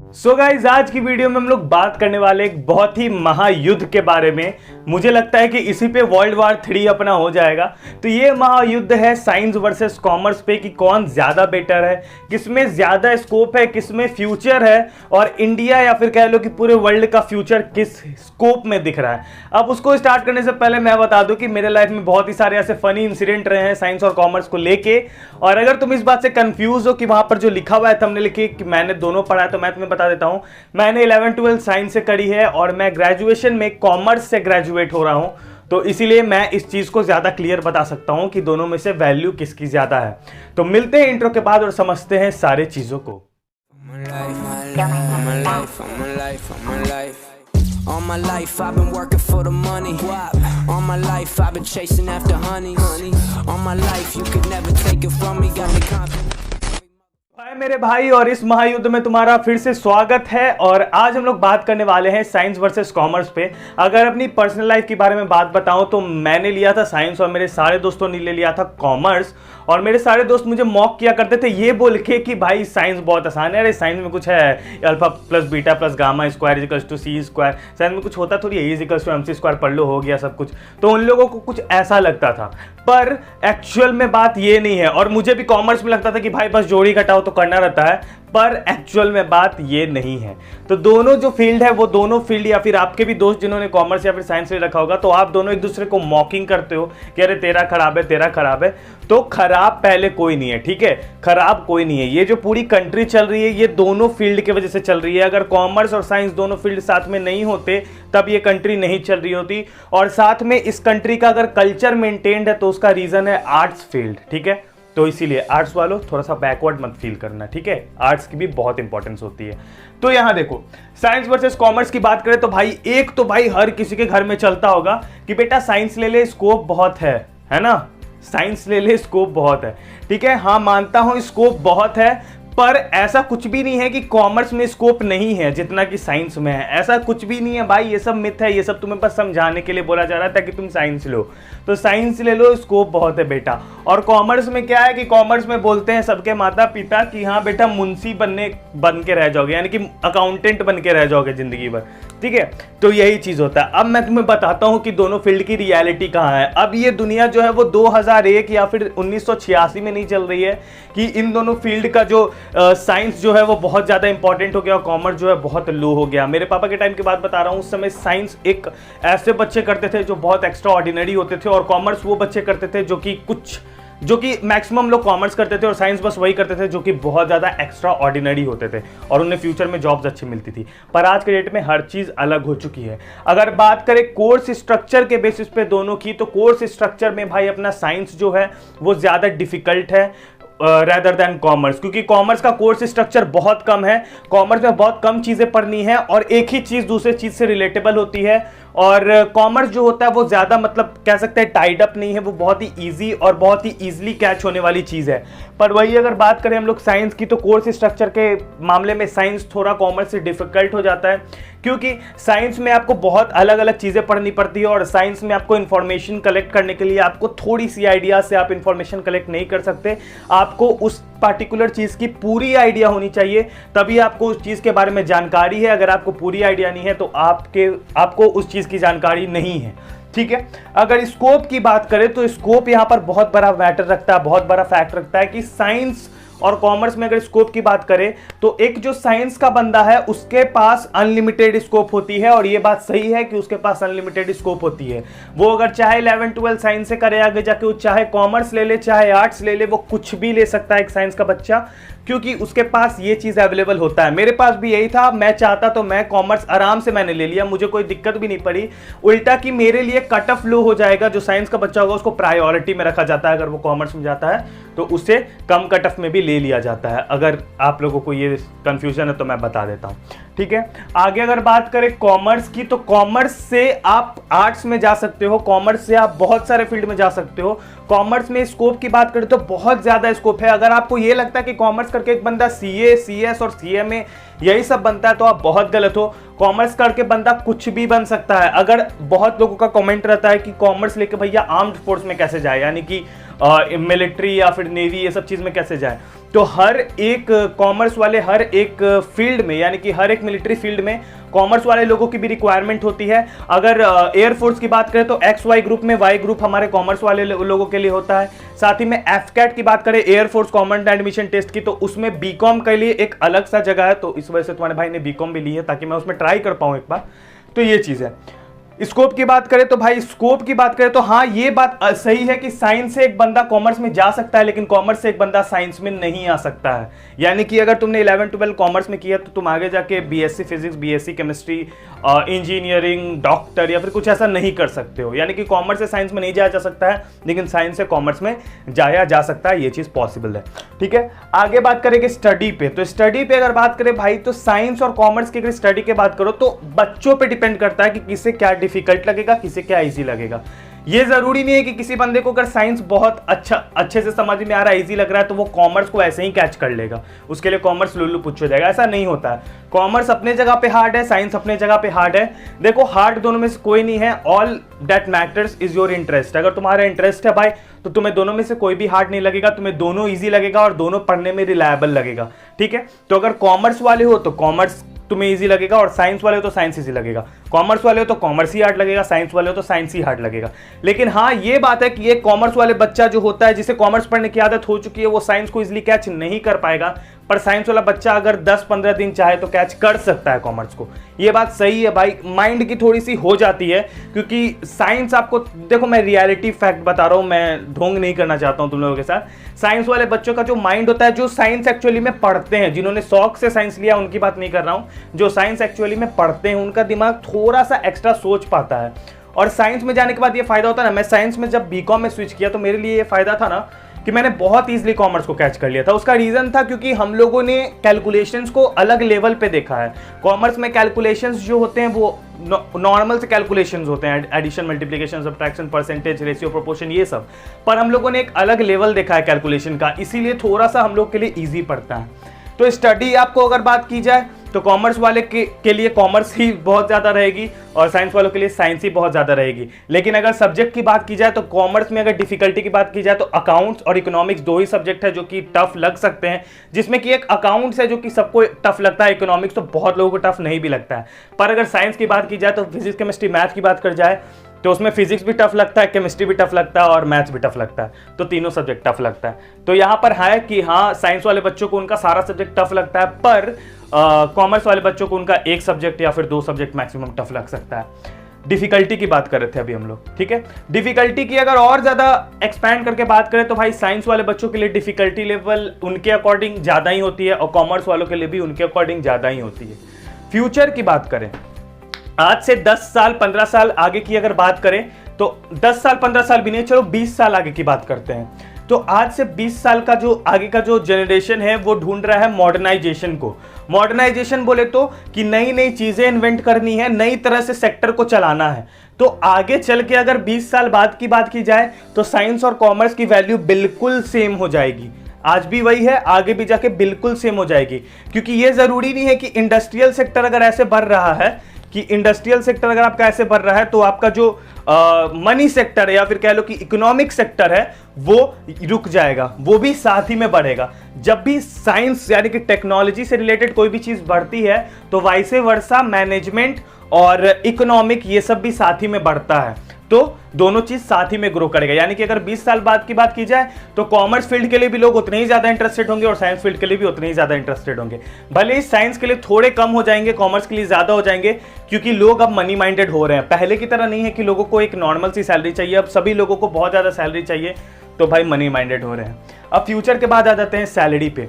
So guys आज की video में हम लोग बात करने वाले एक बहुत ही महायुद्ध के बारे में। मुझे लगता है कि इसी पे वर्ल्ड वार 3 अपना हो जाएगा। तो ये महायुद्ध है साइंस वर्सेस कॉमर्स पे कि कौन ज्यादा बेटर है, किसमें ज्यादा स्कोप है, किसमें फ्यूचर है और इंडिया या फिर कह लो कि पूरे वर्ल्ड का फ्यूचर किस स्कोप में दिख रहा है। अब उसको स्टार्ट करने से पहले मैं बता दूं कि मेरे लाइफ में बहुत ही सारे ऐसे फनी इंसिडेंट रहे हैं साइंस और कॉमर्स को लेके। और अगर तुम इस बात से कंफ्यूज हो कि वहां पर जो लिखा हुआ है हमने लिखे कि मैंने दोनों पढ़ा है, तो मैं तुम्हें बता देता हूं मैंने 11-12 साइंस से करी है और मैं ग्रेजुएशन में कॉमर्स से ग्रेजुएट हो रहा हूं। तो इसीलिए मैं इस चीज को ज्यादा क्लियर बता सकता हूं कि दोनों में से वैल्यू किसकी ज्यादा है। तो मिलते हैं इंट्रो के बाद और समझते हैं सारे चीजों को। All my life I've been working for the money. All my life I've been chasing after honey. All my life you could never take it from me. Got me confident. हाय मेरे भाई, और इस महायुद्ध में तुम्हारा फिर से स्वागत है। और आज हम लोग बात करने वाले हैं साइंस वर्सेस कॉमर्स पे। अगर अपनी पर्सनल लाइफ के बारे में बात बताऊं तो मैंने लिया था साइंस और मेरे सारे दोस्तों ने ले लिया था कॉमर्स। और मेरे सारे दोस्त मुझे मॉक किया करते थे ये बोल के कि भाई साइंस बहुत आसान है, अरे साइंस में कुछ है alpha plus beta plus gamma square equals to C square, science में कुछ होता थोड़ी है, इजिकल्स टू एमसी स्क्वायर पढ़ लो हो गया सब कुछ। तो उन लोगों को कुछ ऐसा लगता था, पर एक्चुअल में बात ये नहीं है। और मुझे भी कॉमर्स में लगता था कि भाई बस जोड़ी घटाओ तो करना रहता है, पर एक्चुअल में बात ये नहीं है। तो दोनों जो फील्ड है वो दोनों फील्ड, या फिर आपके भी दोस्त जिन्होंने कॉमर्स या फिर साइंस ले रखा होगा, तो आप दोनों एक दूसरे को मॉकिंग करते हो कि अरे तेरा खराब है तेरा खराब है। तो खराब पहले कोई नहीं है, ठीक है, खराब कोई नहीं है। ये जो पूरी कंट्री चल रही है ये दोनों फील्ड की वजह से चल रही है। अगर कॉमर्स और साइंस दोनों फील्ड साथ में नहीं होते तब ये कंट्री नहीं चल रही होती। और साथ में इस कंट्री का अगर कल्चर मेंटेन्ड है तो उसका रीजन है आर्ट्स फील्ड, ठीक है। तो इसीलिए आर्ट्स वालों थोड़ा सा बैकवर्ड मत फील करना, ठीक है, आर्ट्स की भी बहुत इंपॉर्टेंस होती है। तो यहां देखो साइंस वर्सेस कॉमर्स की बात करें तो भाई एक तो भाई हर किसी के घर में चलता होगा कि बेटा साइंस ले ले स्कोप बहुत है ना, साइंस ले ले स्कोप बहुत है, ठीक है। हाँ मानता हूं स्कोप बहुत है, पर ऐसा कुछ भी नहीं है कि कॉमर्स में स्कोप नहीं है जितना कि साइंस में है। ऐसा कुछ भी नहीं है भाई, ये सब मिथ है, ये सब तुम्हें बस समझाने के लिए बोला जा रहा था कि तुम साइंस लो। तो साइंस ले लो, स्कोप बहुत है बेटा। और कॉमर्स में क्या है कि कॉमर्स में बोलते हैं सबके माता पिता कि हाँ बेटा मुंशी बन के रह जाओगे, यानी कि अकाउंटेंट बन के रह जाओगे जिंदगी भर, ठीक है। तो यही चीज होता है। अब मैं तुम्हें बताता हूं कि दोनों फील्ड की रियलिटी कहां है। अब ये दुनिया जो है वो 2001 या फिर 1986 में नहीं चल रही है कि इन दोनों फील्ड का जो साइंस जो है वो बहुत ज्यादा इंपॉर्टेंट हो गया और कॉमर्स जो है बहुत लो हो गया। मेरे पापा के टाइम की बात बता रहा हूं, उस समय साइंस एक ऐसे बच्चे करते थे जो बहुत एक्स्ट्रा ऑर्डिनरी होते थे, और कॉमर्स वो बच्चे करते थे जो कि मैक्सिमम लोग कॉमर्स करते थे और साइंस बस वही करते थे जो कि बहुत ज़्यादा एक्स्ट्रा ऑर्डिनरी होते थे और उन्हें फ्यूचर में जॉब्स अच्छी मिलती थी। पर आज के डेट में हर चीज़ अलग हो चुकी है। अगर बात करें कोर्स स्ट्रक्चर के बेसिस पे दोनों की, तो कोर्स स्ट्रक्चर में भाई अपना साइंस जो है वो ज़्यादा डिफिकल्ट है रेदर देन कॉमर्स, क्योंकि कॉमर्स का कोर्स स्ट्रक्चर बहुत कम है। कॉमर्स में बहुत कम चीज़ें पढ़नी है और एक ही चीज़ दूसरे चीज़ से रिलेटेबल होती है। और कॉमर्स जो होता है वो ज़्यादा मतलब कह सकते हैं टाइड अप नहीं है, वो बहुत ही ईजी और बहुत ही ईजिली कैच होने वाली चीज़ है। पर वही अगर बात करें हम लोग साइंस की, तो कोर्स स्ट्रक्चर के मामले में साइंस थोड़ा कॉमर्स से डिफिकल्ट हो जाता है, क्योंकि साइंस में आपको बहुत अलग अलग चीज़ें पढ़नी पड़ती है और साइंस में आपको इन्फॉर्मेशन कलेक्ट करने के लिए आपको थोड़ी सी आइडिया से आप इन्फॉर्मेशन कलेक्ट नहीं कर सकते। आपको उस पार्टिकुलर चीज़ की पूरी आइडिया होनी चाहिए, तभी आपको उस चीज़ के बारे में जानकारी है। अगर आपको पूरी आइडिया नहीं है तो आपको उस चीज़ की जानकारी नहीं है, ठीक है। अगर स्कोप की बात करें तो स्कोप यहाँ पर बहुत बड़ा मैटर रखता है, बहुत बड़ा फैक्ट रखता है कि साइंस और कॉमर्स में अगर स्कोप की बात करें तो एक जो साइंस का बंदा है उसके पास अनलिमिटेड स्कोप होती है। और ये बात सही है कि उसके पास अनलिमिटेड स्कोप होती है। वो अगर चाहे 11-12 साइंस से करे आगे जाके, वो चाहे कॉमर्स ले ले चाहे आर्ट्स ले ले, वो कुछ भी ले सकता है एक साइंस का बच्चा, क्योंकि उसके पास ये चीज़ अवेलेबल होता है। मेरे पास भी यही था, मैं चाहता तो मैं कॉमर्स आराम से मैंने ले लिया, मुझे कोई दिक्कत भी नहीं पड़ी। उल्टा कि मेरे लिए कट ऑफ लो हो जाएगा, जो साइंस का बच्चा होगा उसको प्रायोरिटी में रखा जाता है। अगर वो कॉमर्स में जाता है तो उससे कम कट ऑफ में भी ले लिया जाता है। अगर आप लोगों को ये कंफ्यूजन है तो मैं बता देता हूँ, ठीक है। आगे अगर बात करें कॉमर्स की, तो कॉमर्स से आप आर्ट्स में जा सकते हो, कॉमर्स से आप बहुत सारे फील्ड में जा सकते हो। कॉमर्स में स्कोप की बात करें तो बहुत ज्यादा स्कोप है। अगर आपको ये लगता है कि कॉमर्स करके एक बंदा सीए, सीएस और सीएमए यही सब बनता है तो आप बहुत गलत हो। कॉमर्स करके बंदा कुछ भी बन सकता है। अगर बहुत लोगों का कमेंट रहता है कि कॉमर्स लेके भैया आर्म्ड फोर्स में कैसे जाए, यानी कि मिलिट्री या फिर नेवी, ये सब चीज़ में कैसे जाए। तो हर एक कॉमर्स वाले हर एक फील्ड में, यानी कि हर एक मिलिट्री फील्ड में कॉमर्स वाले लोगों की भी रिक्वायरमेंट होती है। अगर एयरफोर्स की बात करें तो XY ग्रुप में Y ग्रुप हमारे कॉमर्स वाले लोगों के लिए होता है। साथ ही में FCAT की बात करें, एयरफोर्स कॉमन एडमिशन टेस्ट की, तो उसमें BCom के लिए एक अलग सा जगह है। तो इस वजह से तुम्हारे भाई ने BCom भी ली है ताकि मैं उसमें ट्राई कर पाऊँ एक बार। तो ये चीज़ है। स्कोप की बात करें तो भाई, स्कोप की बात करें तो हाँ, ये बात सही है कि साइंस से एक बंदा कॉमर्स में जा सकता है, लेकिन कॉमर्स से एक बंदा साइंस में नहीं आ सकता है। यानी कि अगर तुमने 11-12 कॉमर्स में किया तो तुम आगे जाके BSc physics, BSc chemistry, engineering, doctor या फिर कुछ ऐसा नहीं कर सकते हो। यानी कि कॉमर्स से साइंस में नहीं जाया जा सकता है, लेकिन साइंस से कॉमर्स में जाया जा सकता है। ये चीज़ पॉसिबल है। ठीक है, आगे बात करेंगे स्टडी पे। तो स्टडी पे अगर बात करें भाई, तो साइंस और कॉमर्स की अगर स्टडी की बात करो तो बच्चों पे डिपेंड करता है कि किसे क्या डिफिकल्ट लगेगा, किसे क्या इजी लगेगा। ये जरूरी नहीं है कि किसी बंदे को अगर साइंस बहुत अच्छे से समझ में आ रहा है, इजी लग रहा है, तो वो कॉमर्स को ऐसे ही कैच कर लेगा, उसके लिए कॉमर्स लुल्लू पुच्छ हो जाएगा। ऐसा नहीं होता है। कॉमर्स अपने जगह पे हार्ड है, साइंस अपने जगह पे हार्ड है। देखो, हार्ड दोनों में से कोई नहीं है। All that matters is your interest. अगर तुम्हारा इंटरेस्ट है भाई, तो तुम्हें दोनों में से कोई भी हार्ड नहीं लगेगा, तुम्हें दोनों ईजी लगेगा और दोनों पढ़ने में रिलायबल लगेगा। ठीक है, तो अगर कॉमर्स वाले हो तो कॉमर्स तुम्हें इजी लगेगा, और साइंस वाले हो तो साइंस इजी लगेगा। कॉमर्स वाले हो तो कॉमर्स ही हार्ड लगेगा, साइंस वाले हो तो साइंस ही हार्ड लगेगा। लेकिन हाँ, ये बात है कि ये कॉमर्स वाले बच्चा जो होता है, जिसे कॉमर्स पढ़ने की आदत हो चुकी है, वो साइंस को इजीली कैच नहीं कर पाएगा। पर साइंस वाला बच्चा अगर 10-15 दिन चाहे तो कैच कर सकता है कॉमर्स को। ये बात सही है भाई। माइंड की थोड़ी सी हो जाती है, क्योंकि साइंस आपको, देखो मैं रियलिटी फैक्ट बता रहा हूँ, मैं ढोंग नहीं करना चाहता हूँ तुम लोगों के साथ। साइंस वाले बच्चों का जो माइंड होता है, जो साइंस एक्चुअली में पढ़ते हैं, जिन्होंने शौक से साइंस लिया उनकी बात नहीं कर रहा हूँ, जो साइंस एक्चुअली में पढ़ते हैं, उनका दिमाग थोड़ा सा एक्स्ट्रा सोच पाता है। और साइंस में जाने के बाद ये फायदा होता है ना, मैं साइंस में जब BCom में स्विच किया तो मेरे लिए ये फायदा था ना कि मैंने बहुत ईजिली कॉमर्स को कैच कर लिया था। उसका रीजन था क्योंकि हम लोगों ने कैलकुलेशंस को अलग लेवल पे देखा है। कॉमर्स में कैलकुलेशंस जो होते हैं वो नॉर्मल से कैलकुलेशंस होते हैं, addition, multiplication, subtraction, percentage, ratio, proportion, ये सब। पर हम लोगों ने एक अलग लेवल देखा है कैलकुलेशन का, इसीलिए थोड़ा सा हम लोग के लिए ईजी पड़ता है। तो स्टडी आपको अगर बात की जाए तो कॉमर्स वाले के लिए कॉमर्स ही बहुत ज़्यादा रहेगी, और साइंस वालों के लिए साइंस ही बहुत ज़्यादा रहेगी। लेकिन अगर सब्जेक्ट की बात की जाए तो कॉमर्स में अगर डिफिकल्टी की बात की जाए तो अकाउंट्स और इकोनॉमिक्स दो ही सब्जेक्ट है जो कि टफ लग सकते हैं। जिसमें कि एक अकाउंट्स है जो कि सबको टफ लगता है, इकोनॉमिक्स तो बहुत लोगों को टफ नहीं भी लगता है। पर अगर साइंस की बात की जाए तो फिजिक्स, केमिस्ट्री, मैथ की बात कर जाए तो उसमें फिजिक्स भी टफ लगता है, केमिस्ट्री भी टफ लगता है और मैथ्स भी टफ लगता है। तो तीनों सब्जेक्ट टफ लगता है। तो यहाँ पर है कि हाँ, साइंस वाले बच्चों को उनका सारा सब्जेक्ट टफ लगता है, पर कॉमर्स वाले बच्चों को उनका एक सब्जेक्ट या फिर 2 सब्जेक्ट मैक्सिमम टफ लग सकता है। डिफिकल्टी की बात कर रहे थे अभी हम लोग। ठीक है, डिफिकल्टी की अगर और ज्यादा एक्सपैंड करके बात करें तो भाई, साइंस वाले बच्चों के लिए डिफिकल्टी लेवल उनके अकॉर्डिंग ज्यादा ही होती है, और कॉमर्स वालों के लिए भी उनके अकॉर्डिंग ज्यादा ही होती है। फ्यूचर की बात करें, आज से 10 साल 15 साल आगे की अगर बात करें तो 10 साल 15 साल भी नहीं, चलो 20 साल आगे की बात करते हैं। तो आज से 20 साल का जो आगे का जो जनरेशन है वो ढूंढ रहा है मॉडर्नाइजेशन को। मॉडर्नाइजेशन बोले तो कि नई नई चीजें इन्वेंट करनी है, नई तरह से सेक्टर को चलाना है। तो आगे चल के अगर 20 साल बाद की बात की जाए तो साइंस और कॉमर्स की वैल्यू बिल्कुल सेम हो जाएगी। आज भी वही है, आगे भी जाके बिल्कुल सेम हो जाएगी। क्योंकि ये जरूरी नहीं है कि इंडस्ट्रियल सेक्टर अगर ऐसे बढ़ रहा है, कि इंडस्ट्रियल सेक्टर अगर आपका ऐसे बढ़ रहा है तो आपका जो मनी सेक्टर है या फिर कह लो कि इकोनॉमिक सेक्टर है वो रुक जाएगा, वो भी साथ ही में बढ़ेगा। जब भी साइंस यानी कि टेक्नोलॉजी से रिलेटेड कोई भी चीज बढ़ती है तो वाइसे वर्सा मैनेजमेंट और इकोनॉमिक ये सब भी साथ ही में बढ़ता है। तो दोनों चीज साथ ही में ग्रो करेगा। यानी कि अगर 20 साल बाद की बात की जाए तो कॉमर्स फील्ड के लिए भी लोग उतने ही ज्यादा इंटरेस्टेड होंगे और साइंस फील्ड के लिए भी उतने ही ज्यादा इंटरेस्टेड होंगे। भले ही साइंस के लिए थोड़े कम हो जाएंगे, कॉमर्स के लिए ज्यादा हो जाएंगे, क्योंकि लोग अब मनी माइंडेड हो रहे हैं। पहले की तरह नहीं है कि लोगों को एक नॉर्मल सी सैलरी चाहिए, अब सभी लोगों को बहुत ज्यादा सैलरी चाहिए, तो भाई मनी माइंडेड हो रहे हैं। अब फ्यूचर के बाद आ जाते हैं सैलरी पे।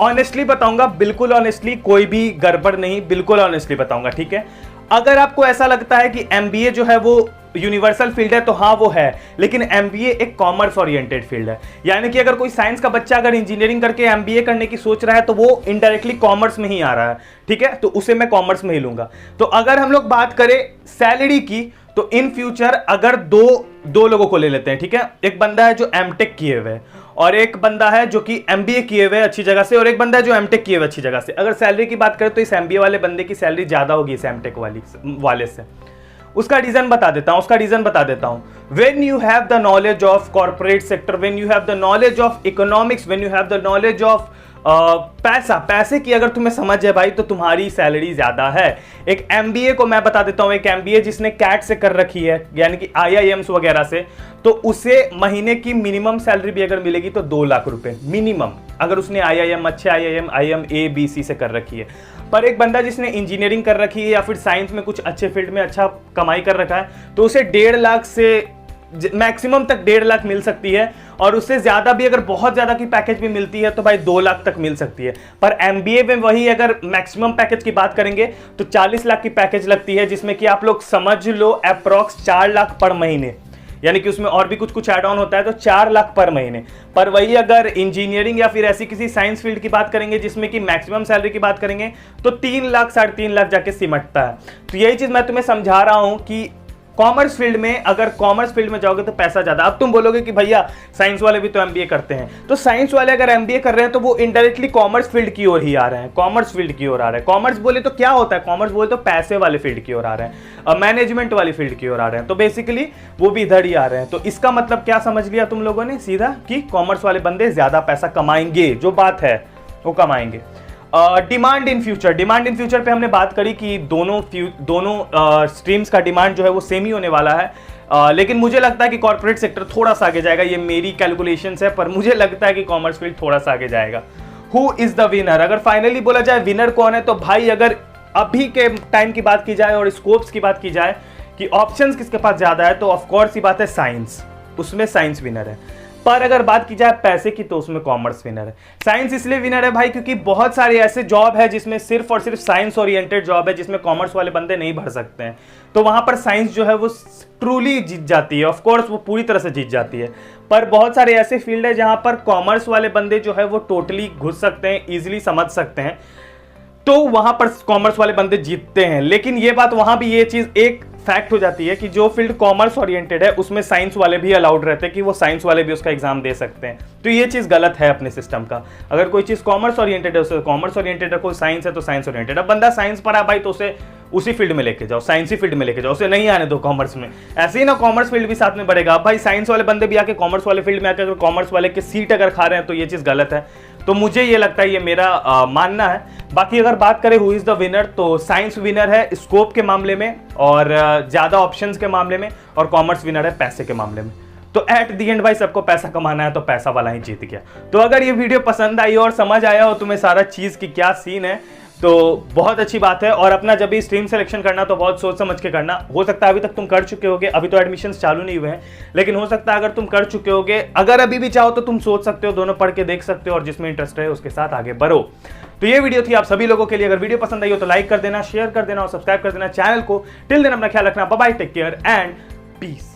ऑनेस्टली बताऊंगा, बिल्कुल ऑनेस्टली, कोई भी गड़बड़ नहीं, बिल्कुल ऑनेस्टली बताऊंगा। ठीक है, अगर आपको ऐसा लगता है कि एमबीए जो है वो यूनिवर्सल फील्ड है तो हाँ वो है, लेकिन एमबीए एक कॉमर्स ओरिएंटेड फील्ड है। यानी कि अगर कोई साइंस का बच्चा अगर इंजीनियरिंग करके एमबीए करने की सोच रहा है तो वो इनडायरेक्टली कॉमर्स में ही आ रहा है। ठीक है, तो उसे मैं कॉमर्स में ही लूंगा। तो अगर हम लोग बात करें सैलरी की तो इन फ्यूचर अगर दो लोगों को ले लेते हैं। ठीक है, एक बंदा है जो एमटेक किए हुए है और एक बंदा है जो कि एमबीए किए हुए अच्छी जगह से, और एक बंदा है जो एमटेक किए हुए अच्छी जगह से। अगर सैलरी की बात करें तो इस एमबीए वाले बंदे की सैलरी ज्यादा होगी इस एमटेक वाले से। उसका रीजन बता देता हूं। When you have the knowledge of corporate sector, when you have the knowledge of economics, when you have the knowledge of पैसे की अगर तुम्हें समझ है भाई, तो तुम्हारी सैलरी ज्यादा है। एक MBA को मैं बता देता हूं, एक MBA जिसने कैट से कर रखी है, यानी कि IIMs वगैरह से, तो उसे महीने की मिनिमम सैलरी भी अगर मिलेगी तो 2 लाख रुपए मिनिमम, अगर उसने IIM, अच्छे IIM A B C से कर रखी है। पर एक बंदा जिसने इंजीनियरिंग कर रखी है या फिर साइंस में कुछ अच्छे फील्ड में अच्छा कमाई कर रखा है, तो उसे 1.5 लाख से मैक्सिमम तक 1.5 लाख मिल सकती है, और उससे ज्यादा भी अगर बहुत ज्यादा की पैकेज भी मिलती है तो भाई 2 लाख तक मिल सकती है। पर MBA में वही अगर मैक्सिमम पैकेज की बात करेंगे तो 40 लाख की पैकेज लगती है, जिसमें कि आप लोग समझ लो अप्रॉक्स 4 लाख पर महीने, यानी कि उसमें और भी कुछ ऐड ऑन होता है, तो 4 लाख पर महीने। पर वही अगर इंजीनियरिंग या फिर ऐसी किसी साइंस फील्ड की बात करेंगे जिसमें कि मैक्सिमम सैलरी की बात करेंगे तो 3 लाख 3.5 लाख जाके सिमटता है। तो यही चीज मैं तुम्हें समझा रहा हूं कि कॉमर्स फील्ड में, अगर कॉमर्स फील्ड में जाओगे तो पैसा ज्यादा। अब तुम बोलोगे कि भैया साइंस वाले भी तो MBA करते हैं, तो साइंस वाले अगर MBA कर रहे हैं तो वो इनडायरेक्टली कॉमर्स फील्ड की ओर ही आ रहे हैं, कॉमर्स फील्ड की ओर आ रहे हैं। कॉमर्स बोले तो क्या होता है, कॉमर्स बोले तो पैसे वाले फील्ड की ओर आ रहे हैं, मैनेजमेंट वाली फील्ड की ओर आ रहे हैं, तो बेसिकली वो भी इधर ही आ रहे हैं। तो इसका मतलब क्या समझ लिया तुम लोगों ने सीधा, कि कॉमर्स वाले बंदे ज्यादा पैसा कमाएंगे, जो बात है वो कमाएंगे। डिमांड इन फ्यूचर पे हमने बात करी कि दोनों स्ट्रीम्स का डिमांड जो है वो सेम ही होने वाला है, लेकिन मुझे लगता है कि कॉर्पोरेट सेक्टर थोड़ा सा आगे जाएगा। ये मेरी कैलकुलेशंस है, पर मुझे लगता है कि कॉमर्स फील्ड थोड़ा सा आगे जाएगा। हु इज द विनर, अगर फाइनली बोला जाए विनर कौन है, तो भाई अगर अभी के टाइम की बात की जाए और स्कोप्स की बात की जाए कि ऑप्शंस किसके पास ज्यादा है, तो ऑफकोर्स ही बात है साइंस, उसमें साइंस विनर है। पर अगर बात की जाए पैसे की तो उसमें कॉमर्स विनर है। साइंस इसलिए विनर है भाई क्योंकि बहुत सारे ऐसे जॉब है जिसमें सिर्फ और सिर्फ साइंस ओरिएंटेड जॉब है, जिसमें कॉमर्स वाले बंदे नहीं भर सकते हैं, तो वहां पर साइंस जो है वो ट्रूली जीत जाती है, ऑफ कोर्स वो पूरी तरह से जीत जाती है। पर बहुत सारे ऐसे फील्ड है जहां पर कॉमर्स वाले बंदे जो है वो टोटली घुस सकते हैं, इजिली समझ सकते हैं, तो वहां पर कॉमर्स वाले बंदे जीतते हैं। लेकिन ये बात वहां भी ये चीज एक फैक्ट हो जाती है कि जो फील्ड कॉमर्स ओरिएंटेड है उसमें साइंस वाले भी अलाउड रहते हैं कि वो साइंस वाले भी उसका एग्जाम दे सकते हैं। तो ये चीज गलत है अपने सिस्टम का। अगर कोई चीज कॉमर्स ओरिएंटेड है उससे कॉमर्स ओरिएंटेड है, कोई साइंस है तो साइंस ओरिएंटेड। अब बंदा साइंस पढ़ा भाई तो उसे उसी फील्ड में लेके जाओ, साइंस ही फील्ड में लेके जाओ, उसे नहीं आने दो कॉमर्स में। ऐसे ही ना कॉमर्स फील्ड भी साथ में बढ़ेगा। अब भाई साइंस वाले बंदे भी आके कॉमर्स वाले फील्ड में आके कॉमर्स वाले के सीट अगर खा रहे हैं तो ये चीज गलत है। तो मुझे ये लगता है, ये मेरा मानना है। बाकी अगर बात करें हु इज द विनर, तो साइंस विनर है स्कोप के मामले में और ज्यादा ऑप्शंस के मामले में, और कॉमर्स विनर है पैसे के मामले में। तो एट दी एंड भाई सबको पैसा कमाना है तो पैसा वाला ही जीत गया। तो अगर ये वीडियो पसंद आई और समझ आया हो तुम्हें सारा चीज की क्या सीन है तो बहुत अच्छी बात है। और अपना जब भी स्ट्रीम सिलेक्शन करना तो बहुत सोच समझ के करना। हो सकता है अभी तक तुम कर चुके होगे, अभी तो एडमिशन्स चालू नहीं हुए हैं, लेकिन हो सकता है अगर तुम कर चुके होगे, अगर अभी भी चाहो तो तुम सोच सकते हो, दोनों पढ़ के देख सकते हो और जिसमें इंटरेस्ट है उसके साथ आगे बढ़ो। तो ये वीडियो थी आप सभी लोगों के लिए। अगर वीडियो पसंद आई हो तो लाइक कर देना, शेयर कर देना और सब्सक्राइब कर देना चैनल को। टिल देन अपना ख्याल रखना। Bye bye, take care and piece.